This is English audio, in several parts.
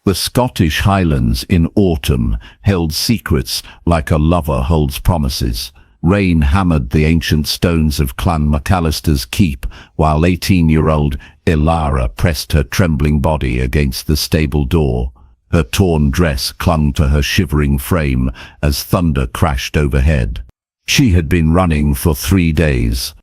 The Scottish Highlands in autumn held secrets like a lover holds promises. Rain hammered the ancient stones of Clan MacAllister's keep, while 18-year-old Elara pressed her trembling body against the stable door. Her torn dress clung to her shivering frame as thunder crashed overhead. She had been running for 3 days.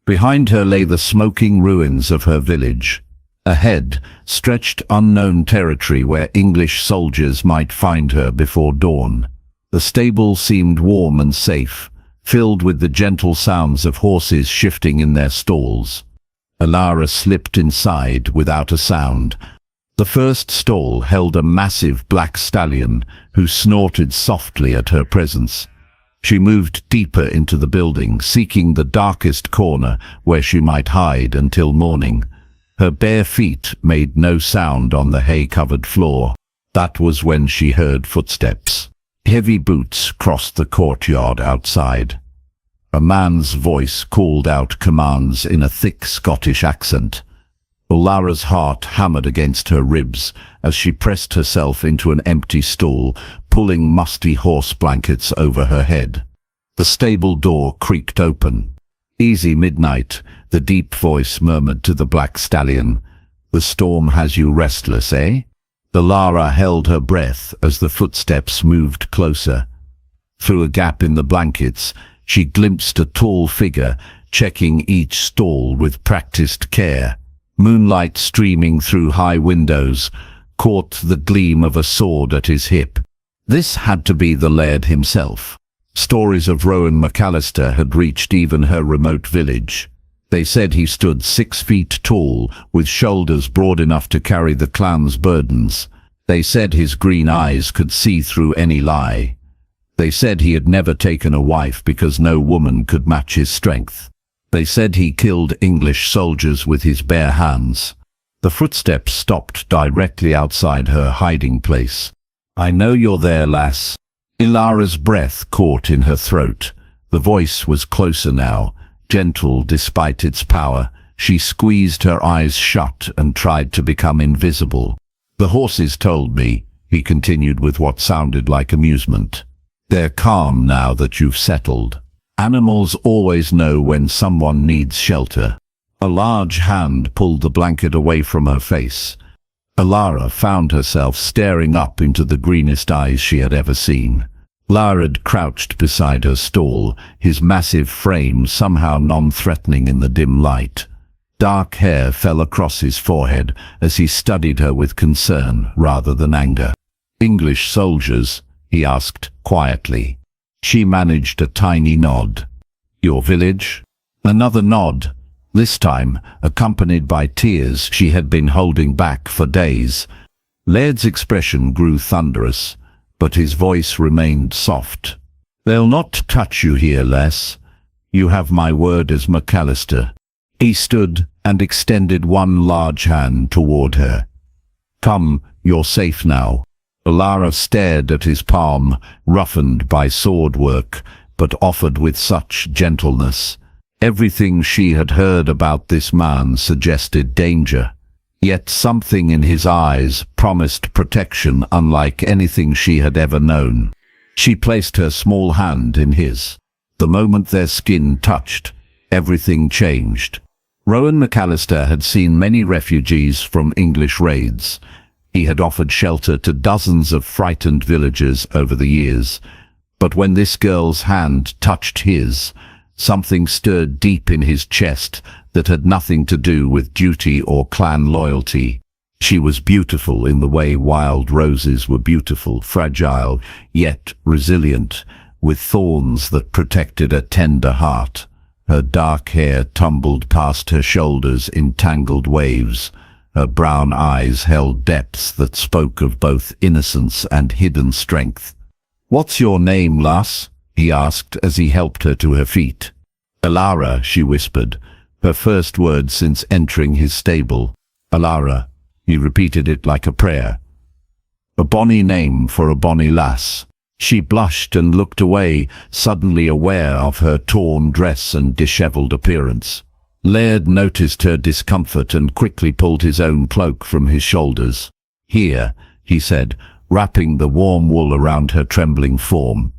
Behind her lay the smoking ruins of her village. Ahead stretched unknown territory where English soldiers might find her before dawn. The stable seemed warm and safe, filled with the gentle sounds of horses shifting in their stalls. Elara slipped inside without a sound. The first stall held a massive black stallion who snorted softly at her presence. She moved deeper into the building, seeking the darkest corner where she might hide until morning. Her bare feet made no sound on the hay-covered floor. That was when she heard footsteps. Heavy boots crossed the courtyard outside. A man's voice called out commands in a thick Scottish accent. Elara's heart hammered against her ribs as she pressed herself into an empty stall, pulling musty horse blankets over her head. The stable door creaked open. "Easy, midnight," the deep voice murmured to the black stallion. "The storm has you restless, eh?" Elara held her breath as the footsteps moved closer. Through a gap in the blankets, she glimpsed a tall figure, checking each stall with practiced care. Moonlight streaming through high windows caught the gleam of a sword at his hip. This had to be the Laird himself. Stories of Rowan MacAllister had reached even her remote village. They said he stood 6 feet tall, with shoulders broad enough to carry the clan's burdens. They said his green eyes could see through any lie. They said he had never taken a wife because no woman could match his strength. They said he killed English soldiers with his bare hands. The footsteps stopped directly outside her hiding place. "I know you're there, lass." Elara's breath caught in her throat. The voice was closer now, gentle despite its power. She squeezed her eyes shut and tried to become invisible. "The horses told me," he continued with what sounded like amusement. "They're calm now that you've settled. Animals always know when someone needs shelter." A large hand pulled the blanket away from her face. Elara found herself staring up into the greenest eyes she had ever seen. Laird crouched beside her stall, his massive frame somehow non-threatening in the dim light. Dark hair fell across his forehead as he studied her with concern rather than anger. "English soldiers?" he asked quietly. She managed a tiny nod. "Your village?" Another nod, this time accompanied by tears she had been holding back for days. Laird's expression grew thunderous, but his voice remained soft. "They'll not touch you here, lass. You have my word as MacAllister." He stood and extended one large hand toward her. "Come, you're safe now." Elara stared at his palm, roughened by sword work, but offered with such gentleness. Everything she had heard about this man suggested danger. Yet something in his eyes promised protection unlike anything she had ever known. She placed her small hand in his. The moment their skin touched, everything changed. Rowan MacAllister had seen many refugees from English raids. He had offered shelter to dozens of frightened villagers over the years. But when this girl's hand touched his, something stirred deep in his chest that had nothing to do with duty or clan loyalty. She was beautiful in the way wild roses were beautiful, fragile, yet resilient, with thorns that protected a tender heart. Her dark hair tumbled past her shoulders in tangled waves. Her brown eyes held depths that spoke of both innocence and hidden strength. "What's your name, lass?" he asked as he helped her to her feet. "Elara," she whispered, her first word since entering his stable. "Elara," he repeated it like a prayer. "A bonny name for a bonny lass." She blushed and looked away, suddenly aware of her torn dress and dishevelled appearance. Laird noticed her discomfort and quickly pulled his own cloak from his shoulders. "Here," he said, wrapping the warm wool around her trembling form.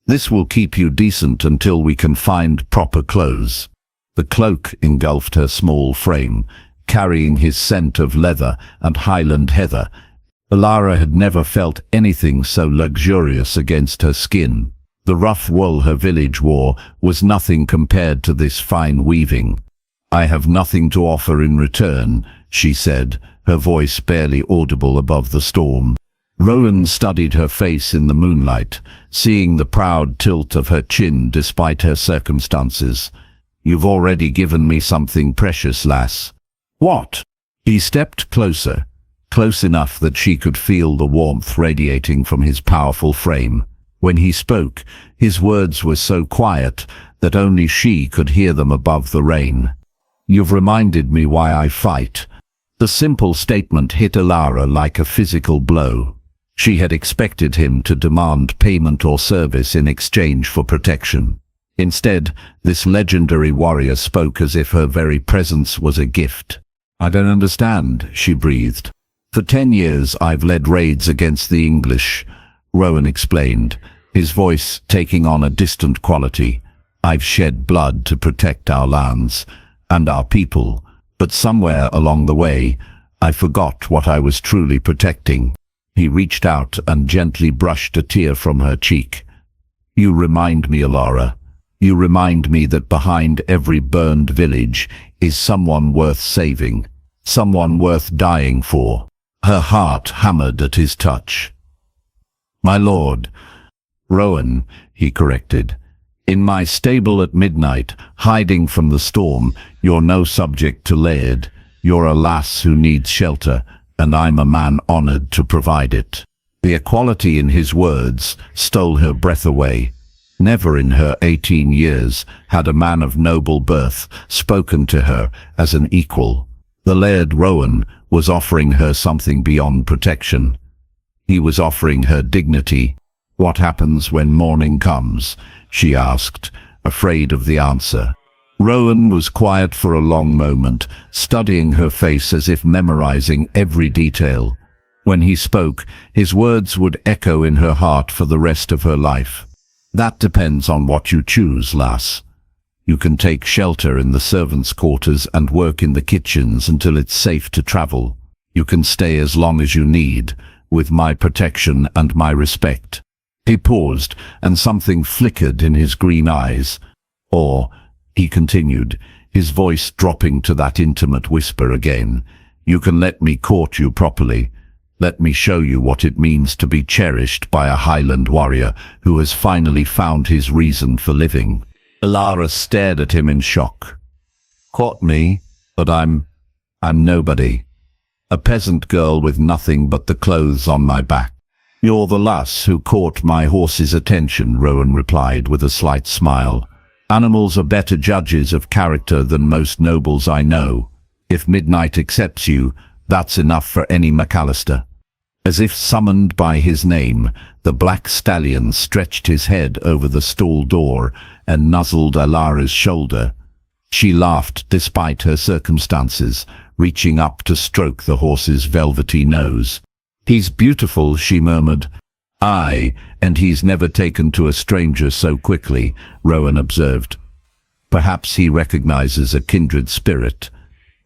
"This will keep you decent until we can find proper clothes." The cloak engulfed her small frame, carrying his scent of leather and Highland heather. Elara had never felt anything so luxurious against her skin. The rough wool her village wore was nothing compared to this fine weaving. "I have nothing to offer in return," she said, her voice barely audible above the storm. Rowan studied her face in the moonlight, seeing the proud tilt of her chin despite her circumstances. "You've already given me something precious, lass." "What?" He stepped closer, close enough that she could feel the warmth radiating from his powerful frame. When he spoke, his words were so quiet that only she could hear them above the rain. "You've reminded me why I fight." The simple statement hit Elara like a physical blow. She had expected him to demand payment or service in exchange for protection. Instead, this legendary warrior spoke as if her very presence was a gift. "I don't understand," she breathed. "For 10 years I've led raids against the English," Rowan explained, his voice taking on a distant quality. "I've shed blood to protect our lands and our people, but somewhere along the way, I forgot what I was truly protecting." He reached out and gently brushed a tear from her cheek. "You remind me, Elara. You remind me that behind every burned village is someone worth saving, someone worth dying for." Her heart hammered at his touch. "My lord." "Rowan," he corrected. "In my stable at midnight, hiding from the storm, you're no subject to Laird. You're a lass who needs shelter, and I'm a man honored to provide it." The equality in his words stole her breath away. Never in her 18 years had a man of noble birth spoken to her as an equal. The Laird Rowan was offering her something beyond protection. He was offering her dignity. "What happens when morning comes?" she asked, afraid of the answer. Rowan was quiet for a long moment, studying her face as if memorizing every detail. When he spoke, his words would echo in her heart for the rest of her life. "That depends on what you choose, lass. You can take shelter in the servants' quarters and work in the kitchens until it's safe to travel. You can stay as long as you need, with my protection and my respect." He paused, and something flickered in his green eyes. "Or," he continued, his voice dropping to that intimate whisper again, "you can let me court you properly. Let me show you what it means to be cherished by a Highland warrior who has finally found his reason for living." Elara stared at him in shock. "Court me? But I'm nobody. A peasant girl with nothing but the clothes on my back." "You're the lass who caught my horse's attention," Rowan replied with a slight smile. "Animals are better judges of character than most nobles I know. If midnight accepts you, that's enough for any MacAllister." As if summoned by his name, the black stallion stretched his head over the stall door and nuzzled Elara's shoulder. She laughed despite her circumstances, reaching up to stroke the horse's velvety nose. "He's beautiful," she murmured. "Aye, and he's never taken to a stranger so quickly," Rowan observed. "Perhaps he recognizes a kindred spirit.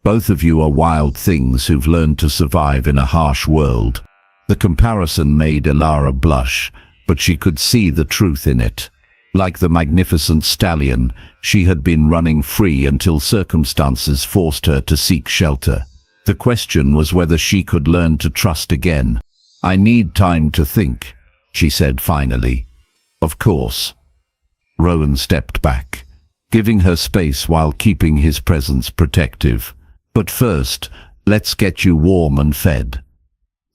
Both of you are wild things who've learned to survive in a harsh world." The comparison made Elara blush, but she could see the truth in it. Like the magnificent stallion, she had been running free until circumstances forced her to seek shelter. The question was whether she could learn to trust again. "I need time to think," she said finally. "Of course." Rowan stepped back, giving her space while keeping his presence protective. "But first, let's get you warm and fed.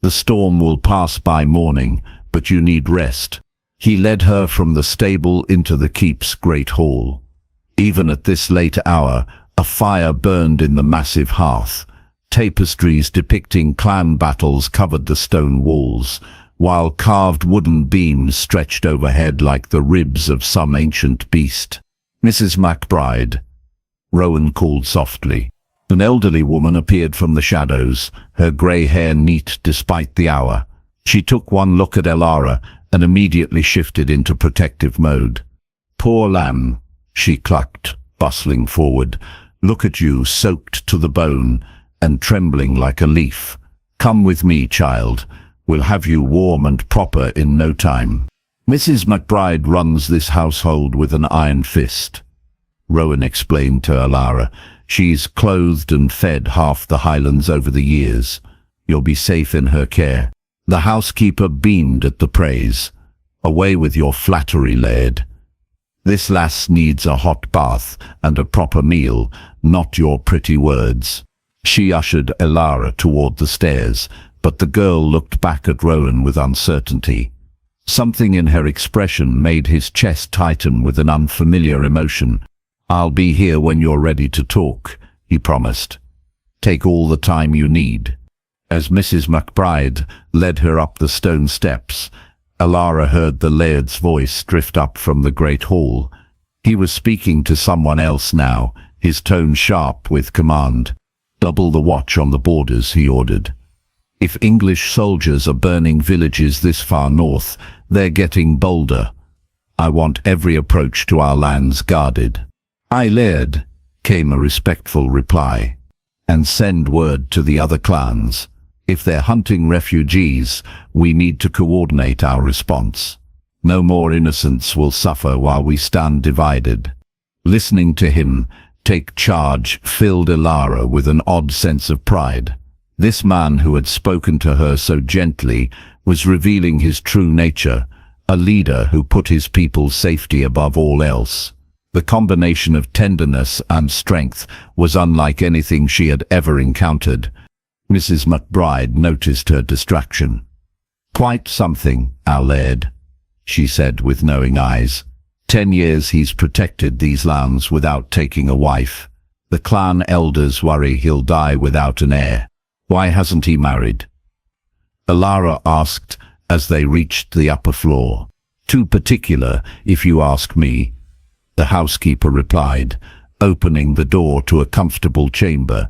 The storm will pass by morning, but you need rest." He led her from the stable into the keep's great hall. Even at this late hour, a fire burned in the massive hearth. Tapestries depicting clan battles covered the stone walls, while carved wooden beams stretched overhead like the ribs of some ancient beast. "Mrs. MacBride," Rowan called softly. An elderly woman appeared from the shadows, her grey hair neat despite the hour. She took one look at Elara and immediately shifted into protective mode. "Poor lamb," she clucked, bustling forward. "Look at you, soaked to the bone and trembling like a leaf. Come with me, child. We'll have you warm and proper in no time. Mrs. McBride runs this household with an iron fist," Rowan explained to Elara. "She's clothed and fed half the Highlands over the years. You'll be safe in her care." The housekeeper beamed at the praise. "Away with your flattery, Laird. This lass needs a hot bath and a proper meal, not your pretty words." She ushered Elara toward the stairs, but the girl looked back at Rowan with uncertainty. Something in her expression made his chest tighten with an unfamiliar emotion. "I'll be here when you're ready to talk," he promised. "Take all the time you need." As Mrs. McBride led her up the stone steps, Elara heard the Laird's voice drift up from the great hall. He was speaking to someone else now, his tone sharp with command. "Double the watch on the borders," he ordered. "If English soldiers are burning villages this far north, they're getting bolder. I want every approach to our lands guarded." "Aye, Laird," came a respectful reply. "And send word to the other clans. If they're hunting refugees, we need to coordinate our response. No more innocents will suffer while we stand divided." Listening to him take charge filled Elara with an odd sense of pride. This man who had spoken to her so gently was revealing his true nature, a leader who put his people's safety above all else. The combination of tenderness and strength was unlike anything she had ever encountered. Mrs. McBride noticed her distraction. "Quite something, our Laird," she said with knowing eyes. 10 years he's protected these lands without taking a wife. The clan elders worry he'll die without an heir. Why hasn't he married?" Elara asked as they reached the upper floor. "Too particular, if you ask me," the housekeeper replied, opening the door to a comfortable chamber.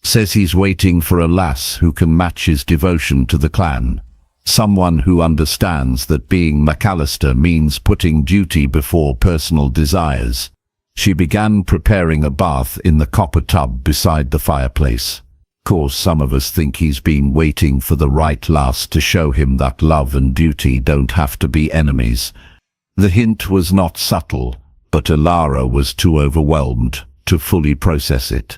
"Says he's waiting for a lass who can match his devotion to the clan. Someone who understands that being MacAllister means putting duty before personal desires." She began preparing a bath in the copper tub beside the fireplace. "Course some of us think he's been waiting for the right lass to show him that love and duty don't have to be enemies." The hint was not subtle, but Elara was too overwhelmed to fully process it.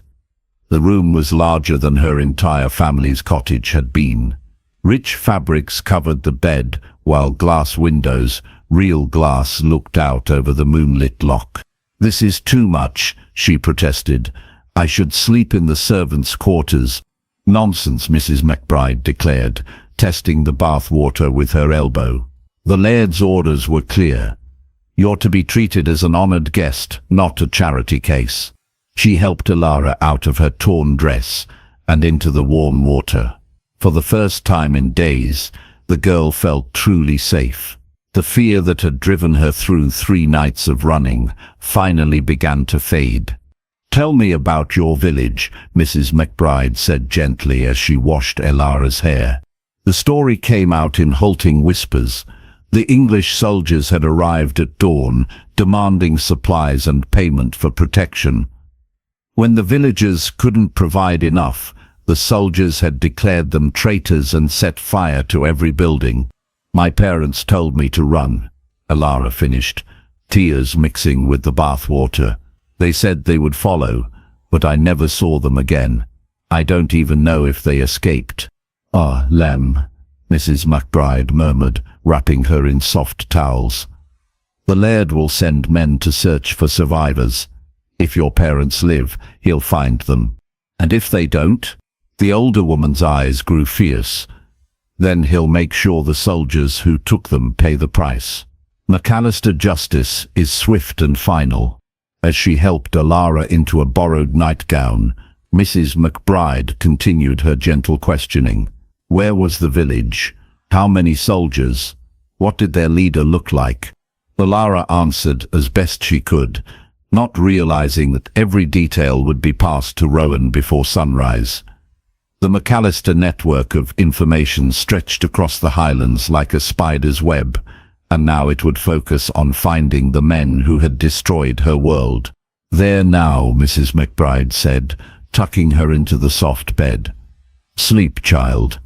The room was larger than her entire family's cottage had been. Rich fabrics covered the bed, while glass windows, real glass, looked out over the moonlit loch. "This is too much," she protested. "I should sleep in the servants' quarters." "Nonsense," Mrs. McBride declared, testing the bath water with her elbow. The Laird's orders were clear. "You're to be treated as an honored guest, not a charity case." She helped Elara out of her torn dress and into the warm water. For the first time in days, the girl felt truly safe. The fear that had driven her through 3 nights of running finally began to fade. "Tell me about your village," Mrs. McBride said gently as she washed Elara's hair. The story came out in halting whispers. The English soldiers had arrived at dawn, demanding supplies and payment for protection. When the villagers couldn't provide enough, the soldiers had declared them traitors and set fire to every building. "My parents told me to run," Elara finished, tears mixing with the bath water. "They said they would follow, but I never saw them again. I don't even know if they escaped." "Ah, Lem," Mrs. McBride murmured, wrapping her in soft towels. "The Laird will send men to search for survivors. If your parents live, he'll find them. And if they don't?" The older woman's eyes grew fierce. "Then he'll make sure the soldiers who took them pay the price. MacAllister justice is swift and final." As she helped Elara into a borrowed nightgown, Mrs. McBride continued her gentle questioning. Where was the village? How many soldiers? What did their leader look like? Elara answered as best she could, not realizing that every detail would be passed to Rowan before sunrise. The MacAllister network of information stretched across the Highlands like a spider's web, and now it would focus on finding the men who had destroyed her world. "There now," Mrs. McBride said, tucking her into the soft bed. "Sleep, child.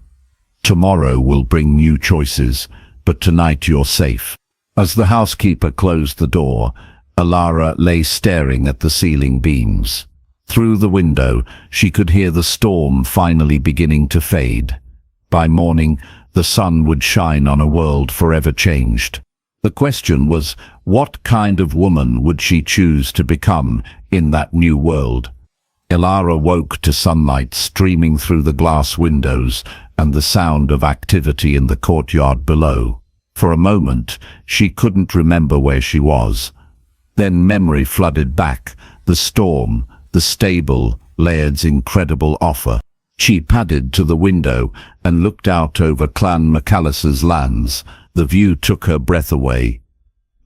Tomorrow will bring new choices, but tonight you're safe." As the housekeeper closed the door, Elara lay staring at the ceiling beams. Through the window, she could hear the storm finally beginning to fade. By morning, the sun would shine on a world forever changed. The question was, what kind of woman would she choose to become in that new world? Elara woke to sunlight streaming through the glass windows and the sound of activity in the courtyard below. For a moment, she couldn't remember where she was. Then memory flooded back, the storm, the stable, Laird's incredible offer. She padded to the window and looked out over Clan MacAllister's lands. The view took her breath away.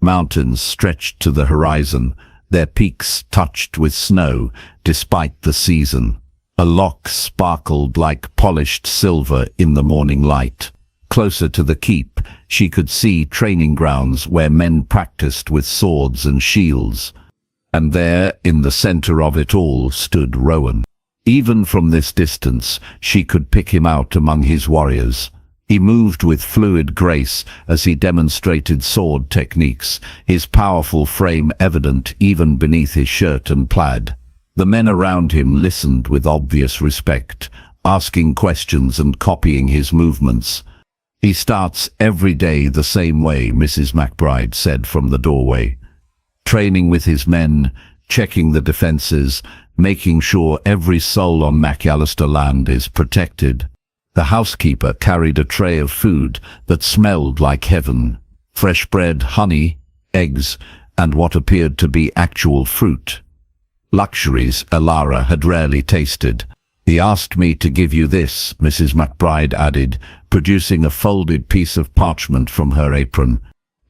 Mountains stretched to the horizon, their peaks touched with snow despite the season. A loch sparkled like polished silver in the morning light. Closer to the keep, she could see training grounds where men practiced with swords and shields. And there, in the center of it all, stood Rowan. Even from this distance, she could pick him out among his warriors. He moved with fluid grace as he demonstrated sword techniques, his powerful frame evident even beneath his shirt and plaid. The men around him listened with obvious respect, asking questions and copying his movements. "He starts every day the same way," Mrs. McBride said from the doorway. "Training with his men, checking the defenses, making sure every soul on MacAllister land is protected." The housekeeper carried a tray of food that smelled like heaven. Fresh bread, honey, eggs, and what appeared to be actual fruit. Luxuries Elara had rarely tasted. "He asked me to give you this," Mrs. McBride added, producing a folded piece of parchment from her apron.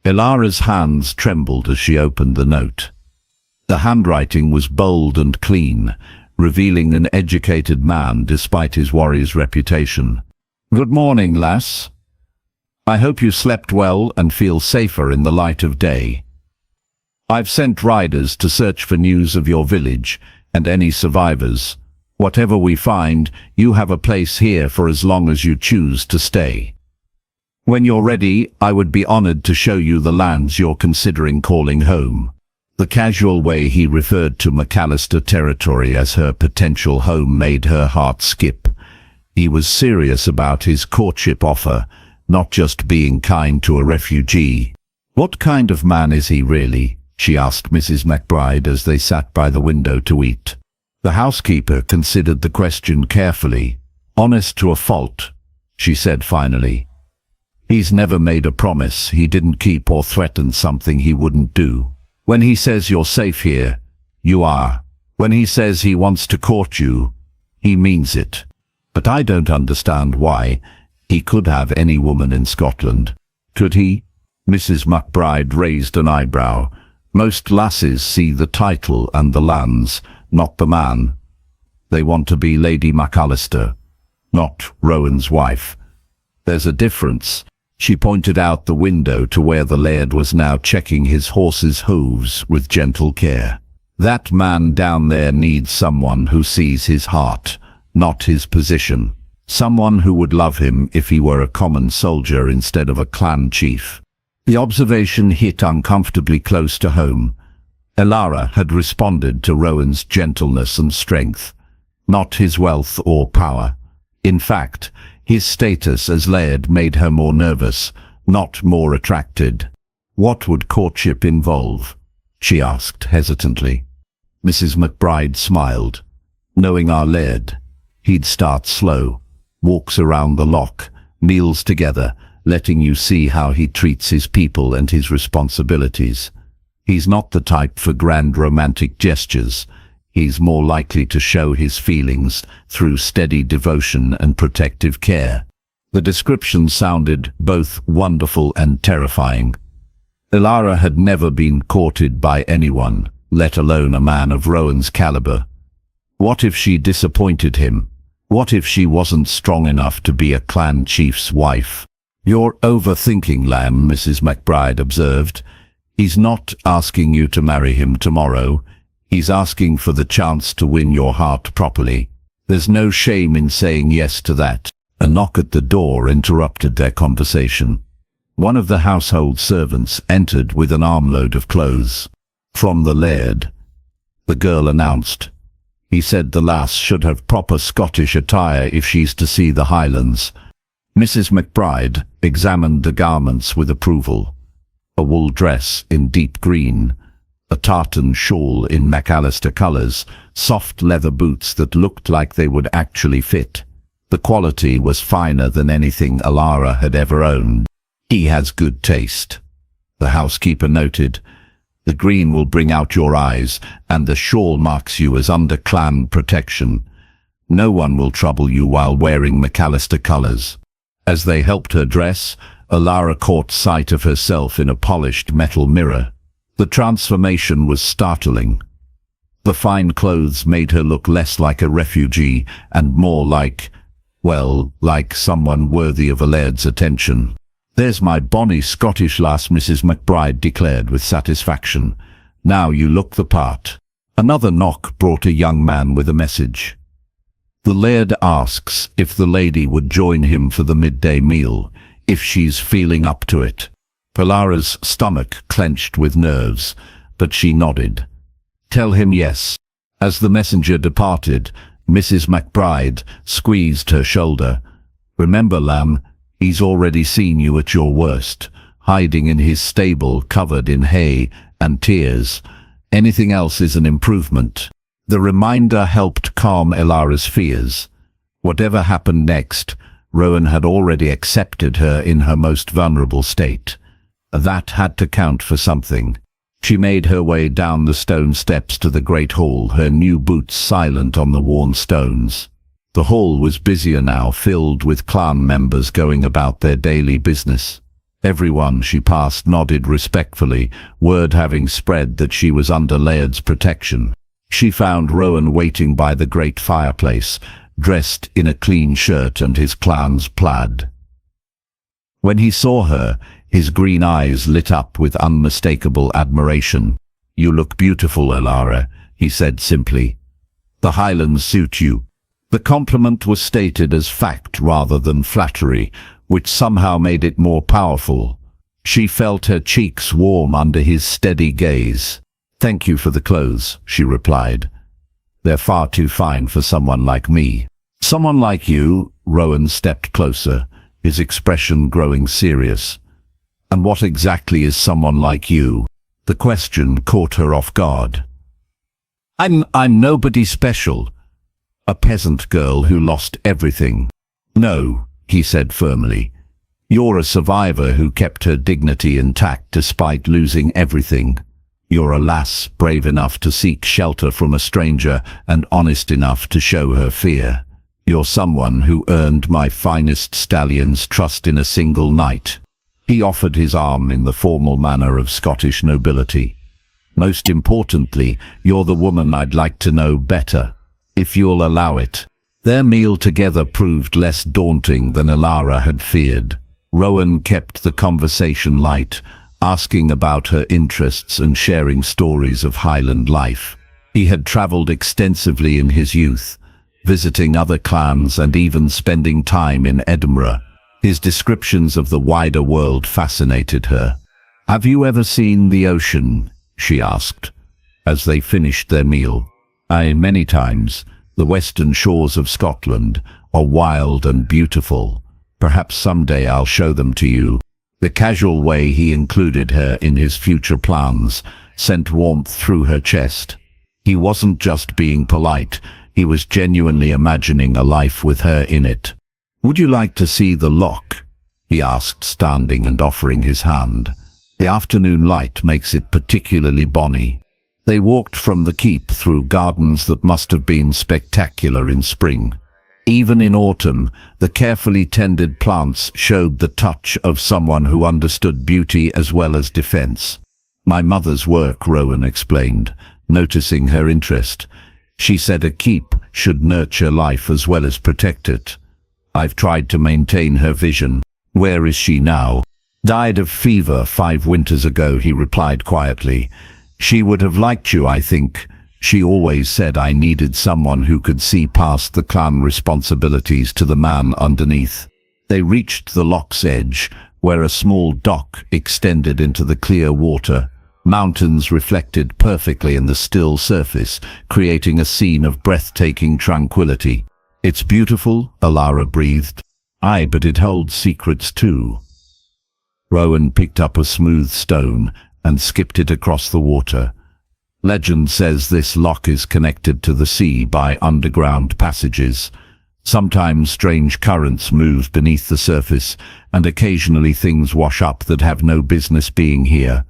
Elara's hands trembled as she opened the note. The handwriting was bold and clean, revealing an educated man despite his warrior's reputation. "Good morning, lass. I hope you slept well and feel safer in the light of day. I've sent riders to search for news of your village and any survivors. Whatever we find, you have a place here for as long as you choose to stay. When you're ready, I would be honored to show you the lands you're considering calling home." The casual way he referred to MacAllister territory as her potential home made her heart skip. He was serious about his courtship offer, not just being kind to a refugee. "What kind of man is he really?" she asked Mrs. McBride as they sat by the window to eat. The housekeeper considered the question carefully. "Honest to a fault," she said finally. "He's never made a promise he didn't keep or threatened something he wouldn't do. When he says you're safe here, you are. When he says he wants to court you, he means it. But I don't understand why. He could have any woman in Scotland. Could he?" Mrs. McBride raised an eyebrow. "Most lasses see the title and the lands, not the man. They want to be Lady MacAllister, not Rowan's wife. There's a difference." She pointed out the window to where the Laird was now checking his horse's hooves with gentle care. "That man down there needs someone who sees his heart, not his position. Someone who would love him if he were a common soldier instead of a clan chief." The observation hit uncomfortably close to home. Elara had responded to Rowan's gentleness and strength, not his wealth or power. In fact, his status as Laird made her more nervous, not more attracted. "What would courtship involve?" she asked hesitantly. Mrs. McBride smiled. "Knowing our Laird, he'd start slow, walks around the loch, meals together, letting you see how he treats his people and his responsibilities. He's not the type for grand romantic gestures. He's more likely to show his feelings through steady devotion and protective care." The description sounded both wonderful and terrifying. Elara had never been courted by anyone, let alone a man of Rowan's caliber. What if she disappointed him? What if she wasn't strong enough to be a clan chief's wife? You're overthinking, Lamb, Mrs. McBride observed. He's not asking you to marry him tomorrow. He's asking for the chance to win your heart properly. There's no shame in saying yes to that. A knock at the door interrupted their conversation. One of the household servants entered with an armload of clothes. From the Laird, the girl announced. He said the lass should have proper Scottish attire if she's to see the Highlands. Mrs. McBride examined the garments with approval. A wool dress in deep green, a tartan shawl in MacAllister colours, soft leather boots that looked like they would actually fit. The quality was finer than anything Elara had ever owned. He has good taste, the housekeeper noted. The green will bring out your eyes, and the shawl marks you as under clan protection. No one will trouble you while wearing MacAllister colours. As they helped her dress, Elara caught sight of herself in a polished metal mirror. The transformation was startling. The fine clothes made her look less like a refugee and more like, well, like someone worthy of a laird's attention. There's my bonny Scottish lass, Mrs. McBride declared with satisfaction. Now you look the part. Another knock brought a young man with a message. The Laird asks if the lady would join him for the midday meal, if she's feeling up to it. Elara's stomach clenched with nerves, but she nodded. Tell him yes. As the messenger departed, Mrs. McBride squeezed her shoulder. Remember, Lamb, he's already seen you at your worst, hiding in his stable covered in hay and tears. Anything else is an improvement. The reminder helped calm Elara's fears. Whatever happened next, Rowan had already accepted her in her most vulnerable state. That had to count for something. She made her way down the stone steps to the great hall, her new boots silent on the worn stones. The hall was busier now, filled with clan members going about their daily business. Everyone she passed nodded respectfully, word having spread that she was under Laird's protection. She found Rowan waiting by the great fireplace, dressed in a clean shirt and his clan's plaid. When he saw her, his green eyes lit up with unmistakable admiration. You look beautiful, Elara, he said simply. The Highlands suit you. The compliment was stated as fact rather than flattery, which somehow made it more powerful. She felt her cheeks warm under his steady gaze. Thank you for the clothes, she replied. They're far too fine for someone like me. Someone like you? Rowan stepped closer, his expression growing serious. And what exactly is someone like you? The question caught her off guard. I'm nobody special. A peasant girl who lost everything. No, he said firmly. You're a survivor who kept her dignity intact despite losing everything. You're a lass brave enough to seek shelter from a stranger and honest enough to show her fear. You're someone who earned my finest stallion's trust in a single night. He offered his arm in the formal manner of Scottish nobility. Most importantly, you're the woman I'd like to know better, if you'll allow it. Their meal together proved less daunting than Elara had feared. Rowan kept the conversation light, asking about her interests and sharing stories of Highland life. He had travelled extensively in his youth, visiting other clans and even spending time in Edinburgh. His descriptions of the wider world fascinated her. Have you ever seen the ocean? She asked, as they finished their meal. Aye, many times. The western shores of Scotland are wild and beautiful. Perhaps someday I'll show them to you. The casual way he included her in his future plans sent warmth through her chest. He wasn't just being polite, he was genuinely imagining a life with her in it. Would you like to see the loch? He asked, standing and offering his hand. The afternoon light makes it particularly bonny. They walked from the keep through gardens that must have been spectacular in spring. Even in autumn, the carefully tended plants showed the touch of someone who understood beauty as well as defense. My mother's work, Rowan explained, noticing her interest. She said a keep should nurture life as well as protect it. I've tried to maintain her vision. Where is she now? Died of fever 5 winters ago, he replied quietly. She would have liked you, I think. She always said I needed someone who could see past the clan responsibilities to the man underneath. They reached the loch's edge, where a small dock extended into the clear water. Mountains reflected perfectly in the still surface, creating a scene of breathtaking tranquility. It's beautiful, Elara breathed. Aye, but it holds secrets too. Rowan picked up a smooth stone and skipped it across the water. Legend says this loch is connected to the sea by underground passages. Sometimes strange currents move beneath the surface, and occasionally things wash up that have no business being here.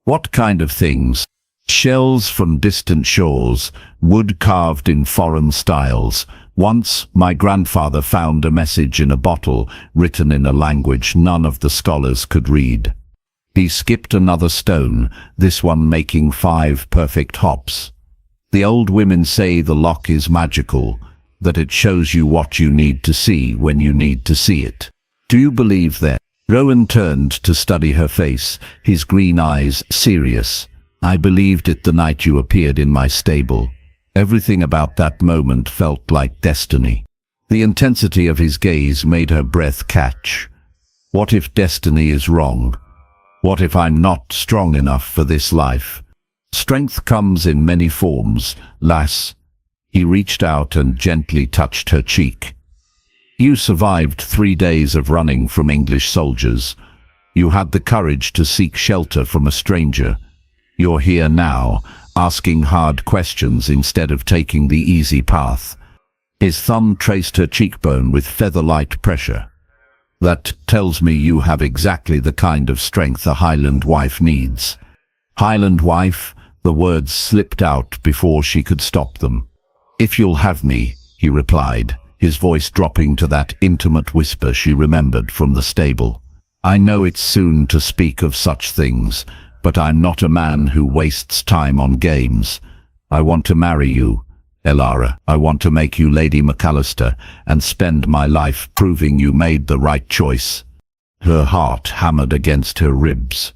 What kind of things? Shells from distant shores, wood carved in foreign styles. Once, my grandfather found a message in a bottle, written in a language none of the scholars could read. He skipped another stone, this one making 5 perfect hops. The old women say the loch is magical, that it shows you what you need to see when you need to see it. Do you believe that? Rowan turned to study her face, his green eyes serious. I believed it the night you appeared in my stable. Everything about that moment felt like destiny. The intensity of his gaze made her breath catch. What if destiny is wrong? What if I'm not strong enough for this life? Strength comes in many forms, lass. He reached out and gently touched her cheek. You survived 3 days of running from English soldiers. You had the courage to seek shelter from a stranger. You're here now, asking hard questions instead of taking the easy path. His thumb traced her cheekbone with feather-light pressure. That tells me you have exactly the kind of strength a Highland wife needs. Highland wife? The words slipped out before she could stop them. If you'll have me, he replied, his voice dropping to that intimate whisper she remembered from the stable. I know it's soon to speak of such things, but I'm not a man who wastes time on games. I want to marry you, Elara. I want to make you Lady MacAllister and spend my life proving you made the right choice. Her heart hammered against her ribs.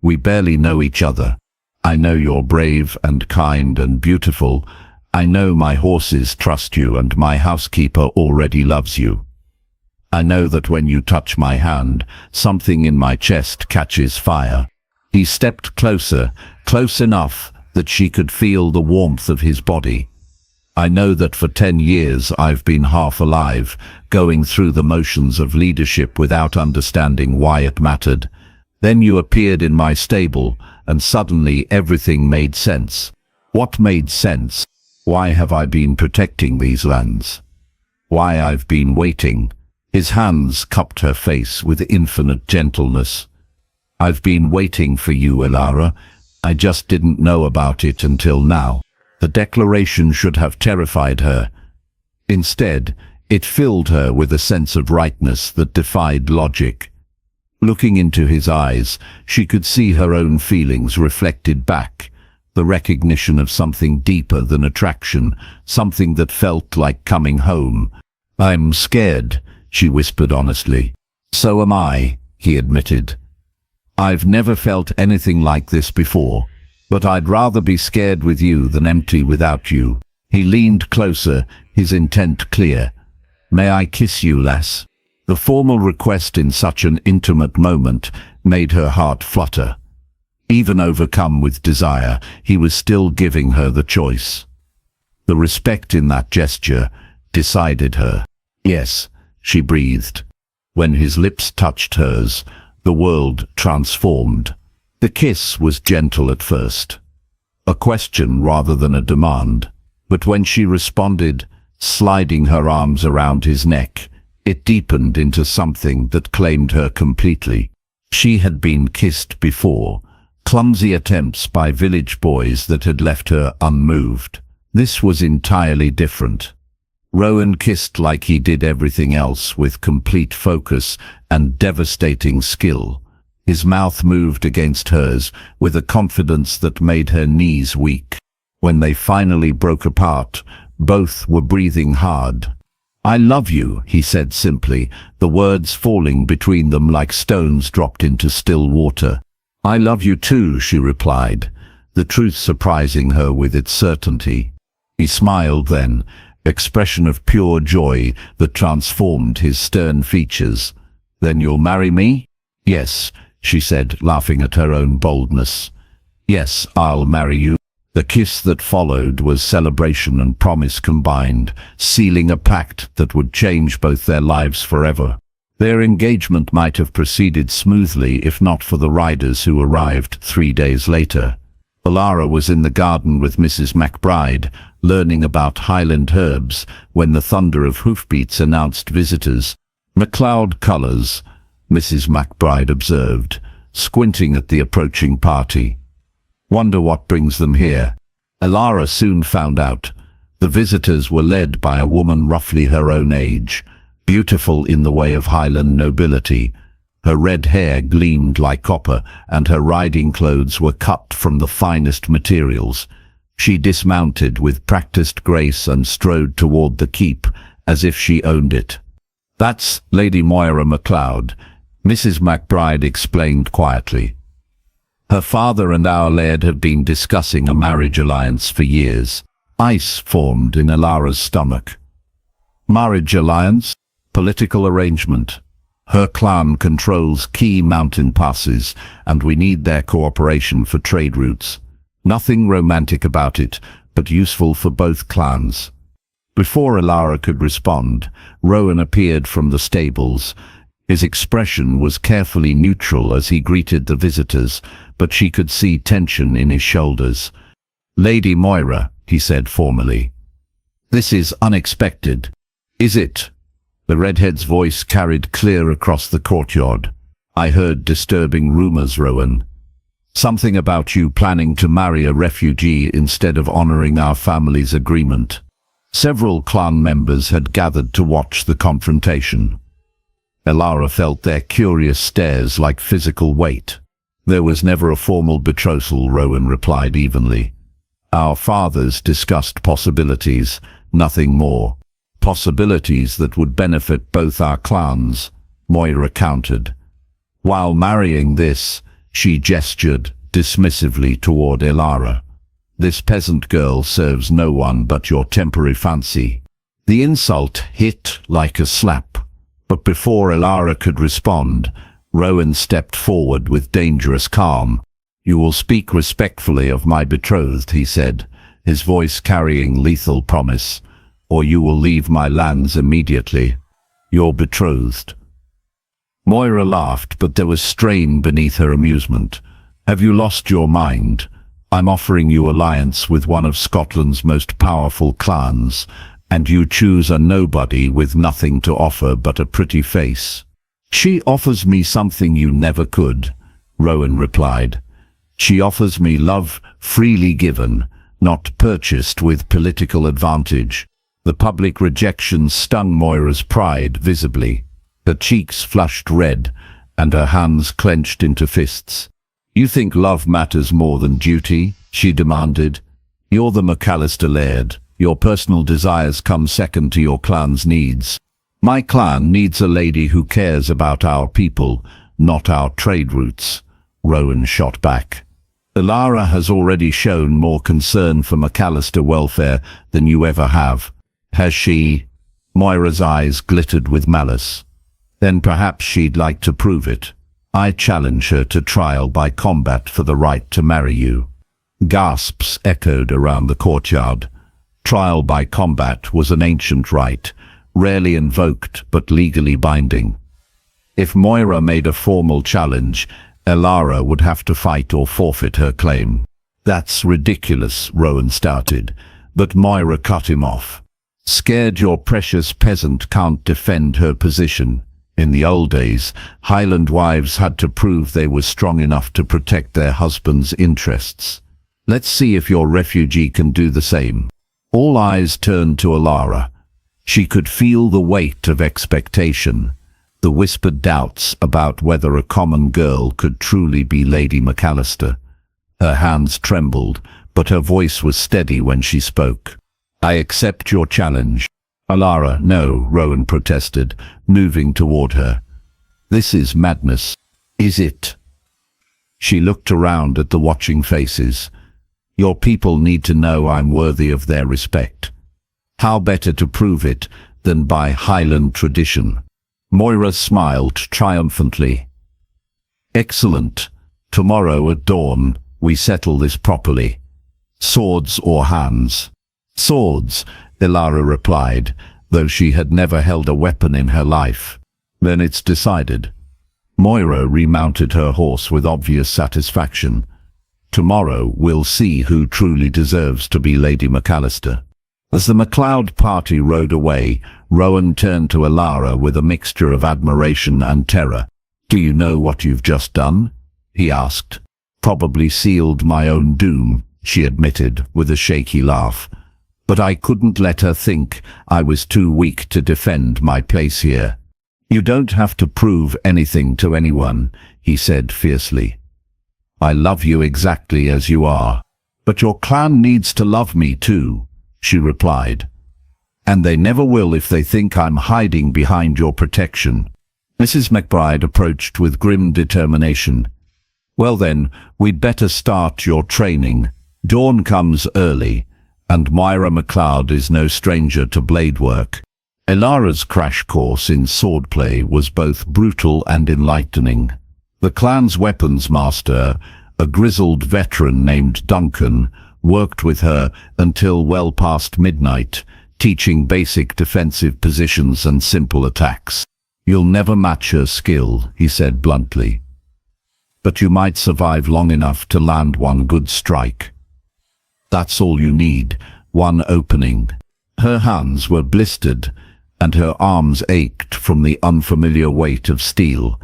We barely know each other. I know you're brave and kind and beautiful. I know my horses trust you and my housekeeper already loves you. I know that when you touch my hand, something in my chest catches fire. He stepped closer, close enough that she could feel the warmth of his body. I know that for 10 years I've been half alive, going through the motions of leadership without understanding why it mattered. Then you appeared in my stable, and suddenly everything made sense. What made sense? Why have I been protecting these lands? Why I've been waiting? His hands cupped her face with infinite gentleness. I've been waiting for you, Elara. I just didn't know about it until now. The declaration should have terrified her. Instead, it filled her with a sense of rightness that defied logic. Looking into his eyes, she could see her own feelings reflected back, the recognition of something deeper than attraction, something that felt like coming home. I'm scared, she whispered honestly. So am I, he admitted. I've never felt anything like this before, but I'd rather be scared with you than empty without you. He leaned closer, his intent clear. May I kiss you, lass? The formal request in such an intimate moment made her heart flutter. Even overcome with desire, he was still giving her the choice. The respect in that gesture decided her. Yes, she breathed. When his lips touched hers, the world transformed. The kiss was gentle at first, a question rather than a demand. But when she responded, sliding her arms around his neck, it deepened into something that claimed her completely. She had been kissed before, clumsy attempts by village boys that had left her unmoved. This was entirely different. Rowan kissed like he did everything else, with complete focus and devastating skill. His mouth moved against hers with a confidence that made her knees weak. When they finally broke apart, both were breathing hard. "I love you," he said simply, the words falling between them like stones dropped into still water. "I love you too," she replied, the truth surprising her with its certainty. He smiled then, expression of pure joy that transformed his stern features. "Then you'll marry me?" "Yes," she said, laughing at her own boldness. "Yes, I'll marry you." The kiss that followed was celebration and promise combined, sealing a pact that would change both their lives forever. Their engagement might have proceeded smoothly if not for the riders who arrived 3 days later. Elara was in the garden with Mrs. McBride, learning about Highland herbs, when the thunder of hoofbeats announced visitors. "MacLeod colours," Mrs. McBride observed, squinting at the approaching party. "Wonder what brings them here." Elara soon found out. The visitors were led by a woman roughly her own age, beautiful in the way of Highland nobility. Her red hair gleamed like copper, and her riding clothes were cut from the finest materials. She dismounted with practiced grace and strode toward the keep, as if she owned it. "That's Lady Moira MacLeod," Mrs. McBride explained quietly. "Her father and our Laird have been discussing a marriage alliance for years." Ice formed in Elara's stomach. "Marriage alliance? Political arrangement. Her clan controls key mountain passes, and we need their cooperation for trade routes. Nothing romantic about it, but useful for both clans." Before Elara could respond, Rowan appeared from the stables. His expression was carefully neutral as he greeted the visitors, but she could see tension in his shoulders. "Lady Moira," he said formally. "This is unexpected." "Is it?" The redhead's voice carried clear across the courtyard. "I heard disturbing rumors, Rowan. Something about you planning to marry a refugee instead of honoring our family's agreement." Several clan members had gathered to watch the confrontation. Elara felt their curious stares like physical weight. "There was never a formal betrothal," Rowan replied evenly. "Our fathers discussed possibilities, nothing more. Possibilities that would benefit both our clans," Moira countered. "While marrying this," she gestured dismissively toward Elara, "this peasant girl serves no one but your temporary fancy." The insult hit like a slap. But before Elara could respond, Rowan stepped forward with dangerous calm. "You will speak respectfully of my betrothed," he said, his voice carrying lethal promise, "or you will leave my lands immediately. Your betrothed." Moira laughed, but there was strain beneath her amusement. "Have you lost your mind? I'm offering you alliance with one of Scotland's most powerful clans, and you choose a nobody with nothing to offer but a pretty face." "She offers me something you never could," Rowan replied. "She offers me love freely given, not purchased with political advantage." The public rejection stung Moira's pride visibly. Her cheeks flushed red, and her hands clenched into fists. "You think love matters more than duty?" she demanded. "You're the MacAllister Laird. Your personal desires come second to your clan's needs. My clan needs a lady who cares about our people, not our trade routes," Rowan shot back. "Elara has already shown more concern for MacAllister welfare than you ever have. Has she?" Moira's eyes glittered with malice. "Then perhaps she'd like to prove it. I challenge her to trial by combat for the right to marry you." Gasps echoed around the courtyard. Trial by combat was an ancient rite, rarely invoked but legally binding. If Moira made a formal challenge, Elara would have to fight or forfeit her claim. "That's ridiculous," Rowan started, but Moira cut him off. "Scared your precious peasant can't defend her position. In the old days, Highland wives had to prove they were strong enough to protect their husbands' interests. Let's see if your refugee can do the same." All eyes turned to Elara. She could feel the weight of expectation, the whispered doubts about whether a common girl could truly be Lady MacAllister. Her hands trembled, but her voice was steady when she spoke. "I accept your challenge." "Elara, no," Rowan protested, moving toward her. "This is madness." "Is it?" She looked around at the watching faces. "Your people need to know I'm worthy of their respect. How better to prove it than by Highland tradition?" Moira smiled triumphantly. "Excellent. Tomorrow at dawn, we settle this properly. Swords or hands?" "Swords," Elara replied, though she had never held a weapon in her life. "Then it's decided." Moira remounted her horse with obvious satisfaction. "Tomorrow we'll see who truly deserves to be Lady MacAllister." As the MacLeod party rode away, Rowan turned to Elara with a mixture of admiration and terror. "Do you know what you've just done?" he asked. "Probably sealed my own doom," she admitted with a shaky laugh. "But I couldn't let her think I was too weak to defend my place here." "You don't have to prove anything to anyone," he said fiercely. "I love you exactly as you are." "But your clan needs to love me too," she replied. "And they never will if they think I'm hiding behind your protection." Mrs. McBride approached with grim determination. "Well then, we'd better start your training. Dawn comes early, and Moira MacLeod is no stranger to blade work." Elara's crash course in swordplay was both brutal and enlightening. The clan's weapons master, a grizzled veteran named Duncan, worked with her until well past midnight, teaching basic defensive positions and simple attacks. "You'll never match her skill," he said bluntly. "But you might survive long enough to land one good strike. That's all you need, one opening." Her hands were blistered, and her arms ached from the unfamiliar weight of steel,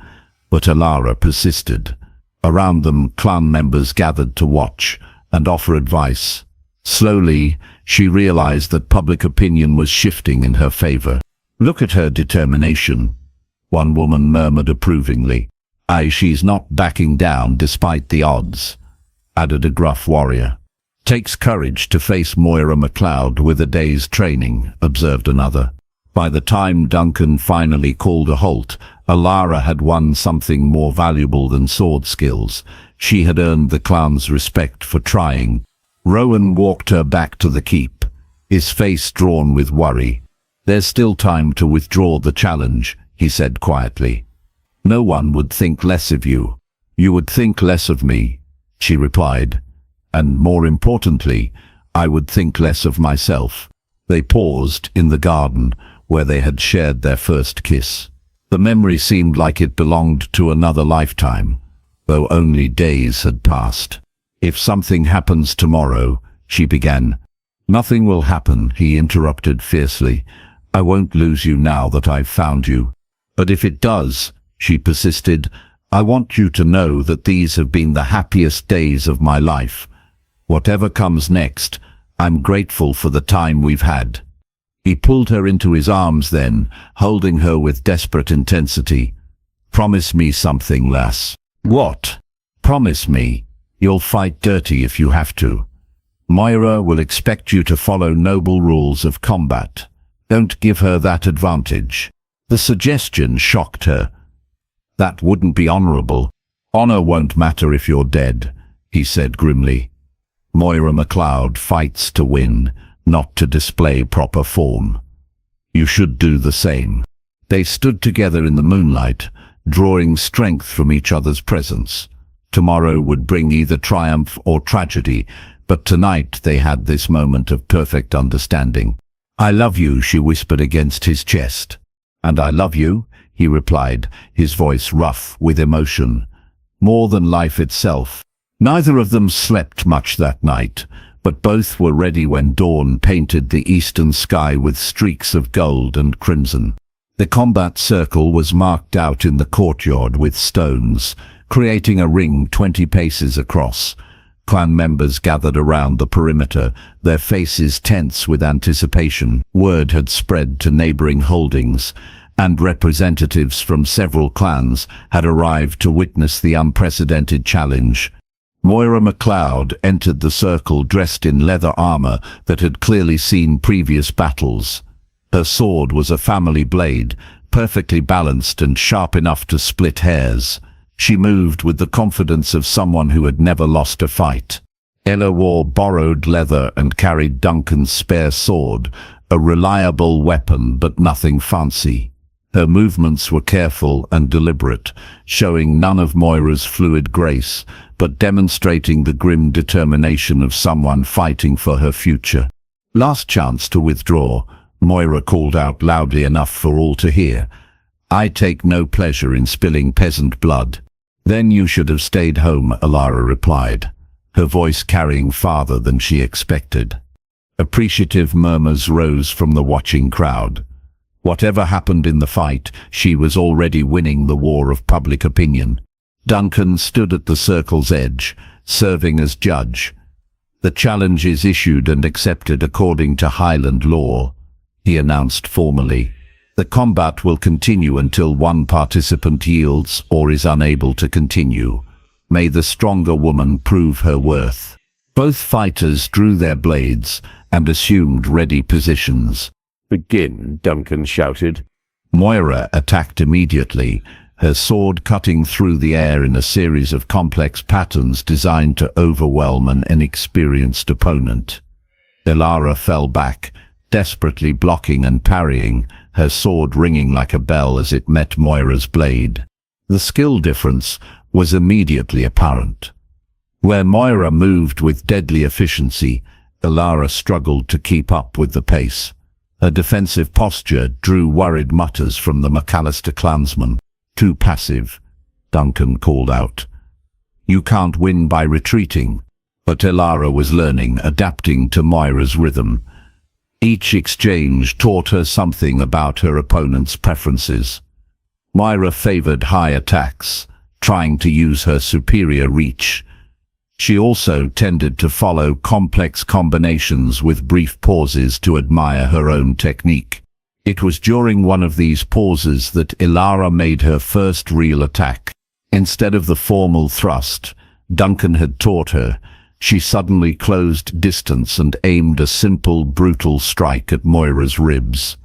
but Elara persisted. Around them, clan members gathered to watch and offer advice. Slowly, she realized that public opinion was shifting in her favor. "Look at her determination," one woman murmured approvingly. "Aye, she's not backing down despite the odds," added a gruff warrior. "Takes courage to face Moira MacLeod with a day's training," observed another. By the time Duncan finally called a halt, Elara had won something more valuable than sword skills. She had earned the clan's respect for trying. Rowan walked her back to the keep, his face drawn with worry. "There's still time to withdraw the challenge," he said quietly. "No one would think less of you." "You would think less of me," she replied. "And more importantly, I would think less of myself." They paused in the garden, where they had shared their first kiss. The memory seemed like it belonged to another lifetime, though only days had passed. "If something happens tomorrow," she began. "Nothing will happen," he interrupted fiercely. "I won't lose you now that I've found you." "But if it does," she persisted, "I want you to know that these have been the happiest days of my life. Whatever comes next, I'm grateful for the time we've had." He pulled her into his arms then, holding her with desperate intensity. "Promise me something, lass." "What?" "Promise me. You'll fight dirty if you have to. Moira will expect you to follow noble rules of combat. Don't give her that advantage." The suggestion shocked her. "That wouldn't be honorable." "Honor won't matter if you're dead," he said grimly. "Moira MacLeod fights to win, not to display proper form. You should do the same." They stood together in the moonlight, drawing strength from each other's presence. Tomorrow would bring either triumph or tragedy, but tonight they had this moment of perfect understanding. "I love you," she whispered against his chest. "And I love you," he replied, his voice rough with emotion. "More than life itself." Neither of them slept much that night, but both were ready when dawn painted the eastern sky with streaks of gold and crimson. The combat circle was marked out in the courtyard with stones, creating a ring 20 paces across. Clan members gathered around the perimeter, their faces tense with anticipation. Word had spread to neighboring holdings, and representatives from several clans had arrived to witness the unprecedented challenge. Moira MacLeod entered the circle dressed in leather armor that had clearly seen previous battles. Her sword was a family blade, perfectly balanced and sharp enough to split hairs. She moved with the confidence of someone who had never lost a fight. Ella wore borrowed leather and carried Duncan's spare sword, a reliable weapon but nothing fancy. Her movements were careful and deliberate, showing none of Moira's fluid grace, but demonstrating the grim determination of someone fighting for her future. "Last chance to withdraw," Moira called out loudly enough for all to hear. "I take no pleasure in spilling peasant blood." "Then you should have stayed home," Elara replied, her voice carrying farther than she expected. Appreciative murmurs rose from the watching crowd. Whatever happened in the fight, she was already winning the war of public opinion. Duncan stood at the circle's edge, serving as judge. "The challenge is issued and accepted according to Highland law," he announced formally. "The combat will continue until one participant yields or is unable to continue. May the stronger woman prove her worth." Both fighters drew their blades and assumed ready positions. "Begin," Duncan shouted. Moira attacked immediately, her sword cutting through the air in a series of complex patterns designed to overwhelm an inexperienced opponent. Elara fell back, desperately blocking and parrying, her sword ringing like a bell as it met Moira's blade. The skill difference was immediately apparent. Where Moira moved with deadly efficiency, Elara struggled to keep up with the pace. Her defensive posture drew worried mutters from the MacAllister clansmen. "Too passive," Duncan called out. "You can't win by retreating." But Elara was learning, adapting to Moira's rhythm. Each exchange taught her something about her opponent's preferences. Moira favored high attacks, trying to use her superior reach. She also tended to follow complex combinations with brief pauses to admire her own technique. It was during one of these pauses that Elara made her first real attack. Instead of the formal thrust Duncan had taught her, she suddenly closed distance and aimed a simple, brutal strike at Moira's ribs.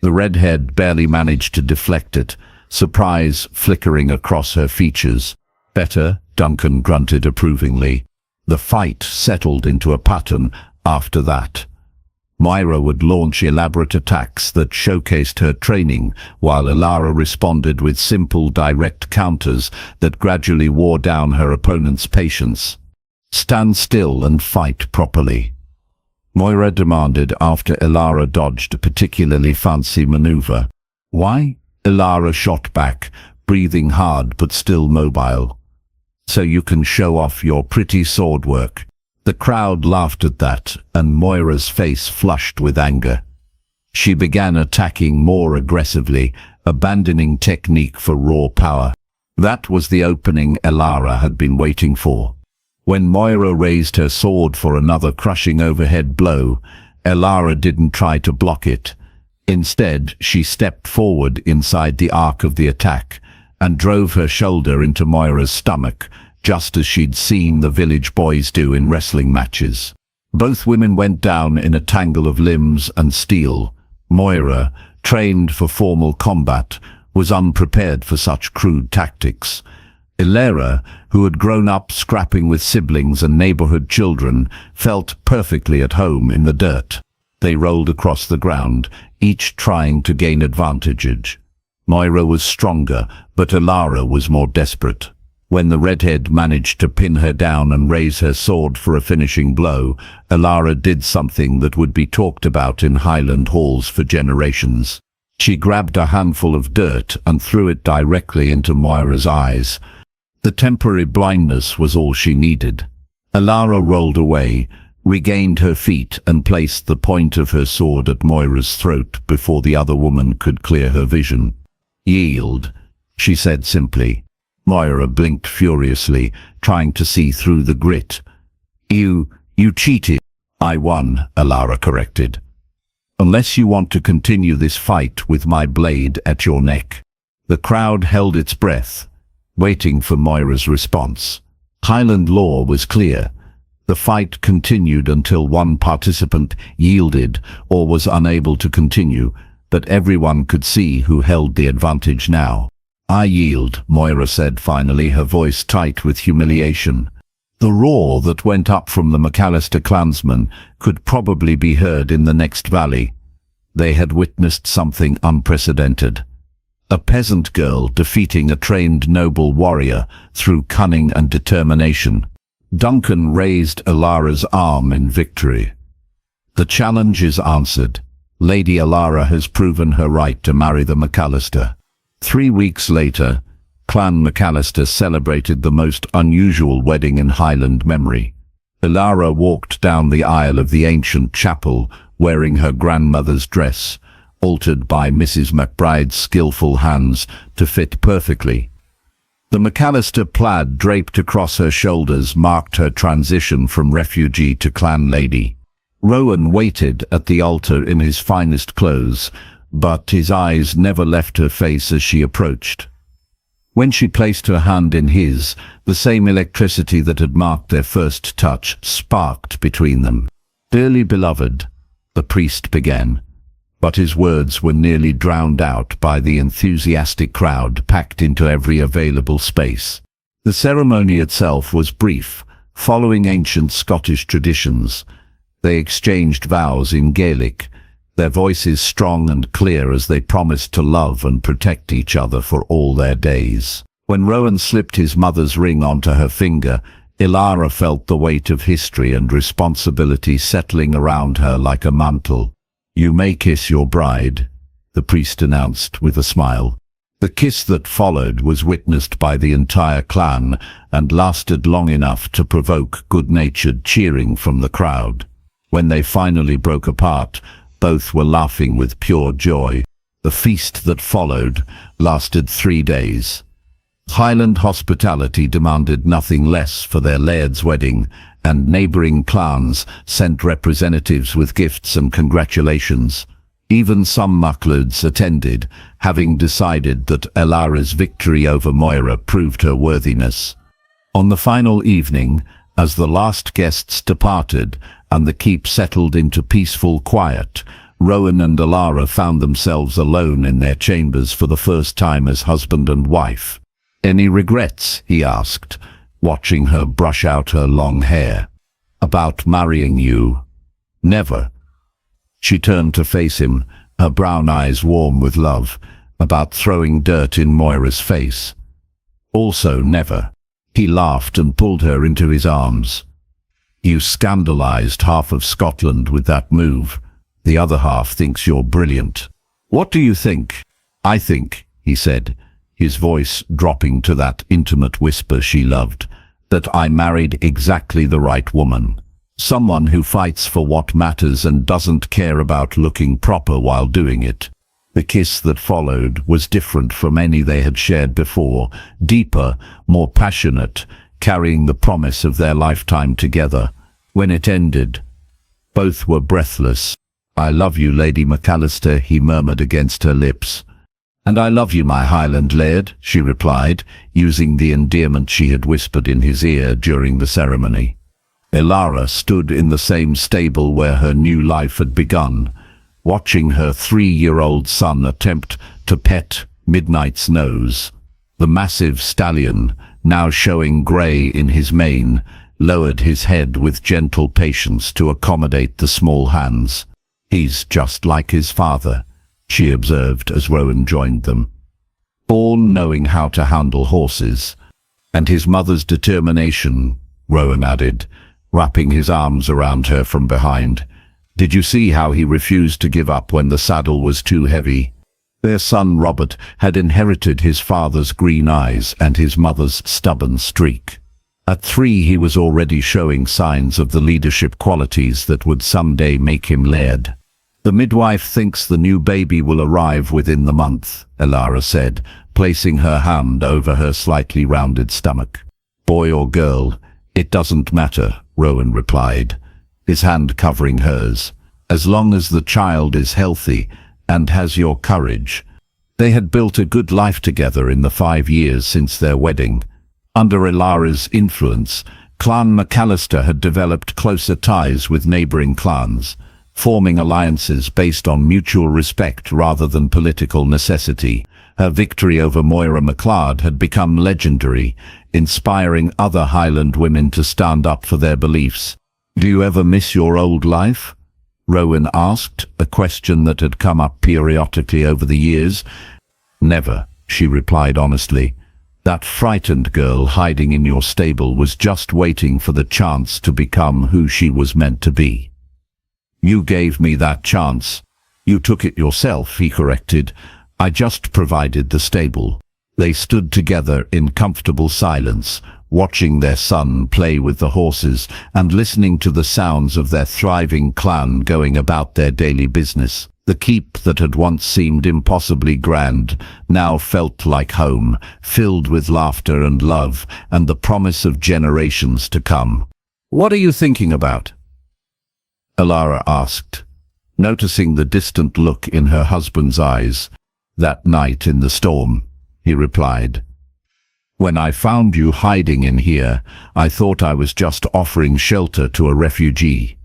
The redhead barely managed to deflect it, surprise flickering across her features. "Better," Duncan grunted approvingly. The fight settled into a pattern after that. Moira would launch elaborate attacks that showcased her training, while Elara responded with simple, direct counters that gradually wore down her opponent's patience. "Stand still and fight properly," Moira demanded after Elara dodged a particularly fancy maneuver. "Why?" Elara shot back, breathing hard but still mobile. "So you can show off your pretty sword work." The crowd laughed at that, and Moira's face flushed with anger. She began attacking more aggressively, abandoning technique for raw power. That was the opening Elara had been waiting for. When Moira raised her sword for another crushing overhead blow, Elara didn't try to block it. Instead, she stepped forward inside the arc of the attack and drove her shoulder into Moira's stomach, just as she'd seen the village boys do in wrestling matches. Both women went down in a tangle of limbs and steel. Moira, trained for formal combat, was unprepared for such crude tactics. Elara, who had grown up scrapping with siblings and neighborhood children, felt perfectly at home in the dirt. They rolled across the ground, each trying to gain advantage. Moira was stronger, but Elara was more desperate. When the redhead managed to pin her down and raise her sword for a finishing blow, Elara did something that would be talked about in Highland halls for generations. She grabbed a handful of dirt and threw it directly into Moira's eyes. The temporary blindness was all she needed. Elara rolled away, regained her feet and placed the point of her sword at Moira's throat before the other woman could clear her vision. "Yield," she said simply. Moira blinked furiously, trying to see through the grit. You cheated." "I won," Elara corrected. "Unless you want to continue this fight with my blade at your neck." The crowd held its breath, waiting for Moira's response. Highland law was clear. The fight continued until one participant yielded or was unable to continue, but everyone could see who held the advantage now. "I yield," Moira said finally, her voice tight with humiliation. The roar that went up from the MacAllister clansmen could probably be heard in the next valley. They had witnessed something unprecedented. A peasant girl defeating a trained noble warrior through cunning and determination. Duncan raised Elara's arm in victory. "The challenge is answered. Lady Elara has proven her right to marry the MacAllister." 3 weeks later, Clan MacAllister celebrated the most unusual wedding in Highland memory. Elara walked down the aisle of the ancient chapel wearing her grandmother's dress, altered by Mrs. McBride's skillful hands to fit perfectly. The MacAllister plaid draped across her shoulders marked her transition from refugee to clan lady. Rowan waited at the altar in his finest clothes, but his eyes never left her face as she approached. When she placed her hand in his, the same electricity that had marked their first touch sparked between them. "Dearly beloved," the priest began, but his words were nearly drowned out by the enthusiastic crowd packed into every available space. The ceremony itself was brief, following ancient Scottish traditions. They exchanged vows in Gaelic, their voices strong and clear as they promised to love and protect each other for all their days. When Rowan slipped his mother's ring onto her finger, Elara felt the weight of history and responsibility settling around her like a mantle. "You may kiss your bride," the priest announced with a smile. The kiss that followed was witnessed by the entire clan and lasted long enough to provoke good-natured cheering from the crowd. When they finally broke apart, both were laughing with pure joy. The feast that followed lasted 3 days. Highland hospitality demanded nothing less for their Laird's wedding, and neighbouring clans sent representatives with gifts and congratulations. Even some Macleods attended, having decided that Elara's victory over Moira proved her worthiness. On the final evening, as the last guests departed and the keep settled into peaceful quiet, Rowan and Elara found themselves alone in their chambers for the first time as husband and wife. "Any regrets?" he asked, watching her brush out her long hair. "About marrying you?" "Never." She turned to face him, her brown eyes warm with love. "About throwing dirt in Moira's face?" "Also never." He laughed and pulled her into his arms. "You scandalized half of Scotland with that move. The other half thinks you're brilliant. What do you think?" "I think," he said, his voice dropping to that intimate whisper she loved, "that I married exactly the right woman. Someone who fights for what matters and doesn't care about looking proper while doing it." The kiss that followed was different from any they had shared before, deeper, more passionate, carrying the promise of their lifetime together. When it ended, both were breathless. "I love you, Lady MacAllister," he murmured against her lips. "And I love you, my Highland Laird," she replied, using the endearment she had whispered in his ear during the ceremony. Elara stood in the same stable where her new life had begun, watching her 3-year-old son attempt to pet Midnight's nose. The massive stallion, now showing grey in his mane, lowered his head with gentle patience to accommodate the small hands. "He's just like his father," she observed as Rowan joined them. "Born knowing how to handle horses." "And his mother's determination," Rowan added, wrapping his arms around her from behind. "Did you see how he refused to give up when the saddle was too heavy?" Their son Robert had inherited his father's green eyes and his mother's stubborn streak. At 3 he was already showing signs of the leadership qualities that would someday make him Laird. "The midwife thinks the new baby will arrive within the month," Elara said, placing her hand over her slightly rounded stomach. "Boy or girl, it doesn't matter," Rowan replied, his hand covering hers, "as long as the child is healthy and has your courage." They had built a good life together in the 5 years since their wedding. Under Elara's influence, Clan MacAllister had developed closer ties with neighbouring clans, forming alliances based on mutual respect rather than political necessity. Her victory over Moira MacLeod had become legendary, inspiring other Highland women to stand up for their beliefs. "Do you ever miss your old life?" Rowan asked, a question that had come up periodically over the years. "Never," she replied honestly. "That frightened girl hiding in your stable was just waiting for the chance to become who she was meant to be." "You gave me that chance." "You took it yourself," he corrected. "I just provided the stable." They stood together in comfortable silence, watching their son play with the horses and listening to the sounds of their thriving clan going about their daily business. The keep that had once seemed impossibly grand now felt like home, filled with laughter and love and the promise of generations to come. "What are you thinking about?" Elara asked, noticing the distant look in her husband's eyes. "That night in the storm," he replied. "When I found you hiding in here, I thought I was just offering shelter to a refugee.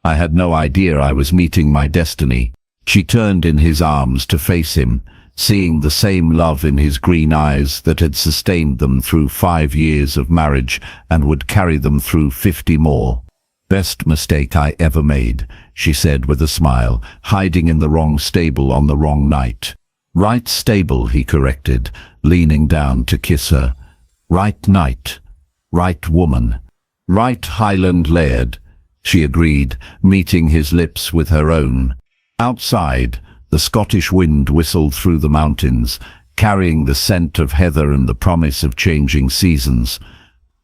I had no idea I was meeting my destiny." She turned in his arms to face him, seeing the same love in his green eyes that had sustained them through 5 years of marriage and would carry them through 50 more. "Best mistake I ever made," she said with a smile, "hiding in the wrong stable on the wrong night." "Right stable," he corrected, leaning down to kiss her. "Right night, right woman, right Highland Laird," she agreed, meeting his lips with her own. Outside, the Scottish wind whistled through the mountains, carrying the scent of heather and the promise of changing seasons.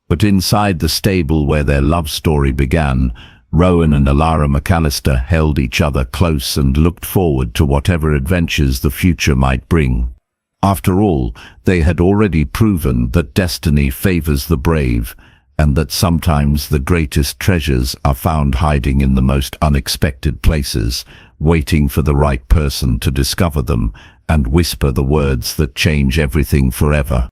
But inside the stable where their love story began, Rowan and Elara MacAllister held each other close and looked forward to whatever adventures the future might bring. After all, they had already proven that destiny favors the brave, and that sometimes the greatest treasures are found hiding in the most unexpected places, waiting for the right person to discover them and whisper the words that change everything forever.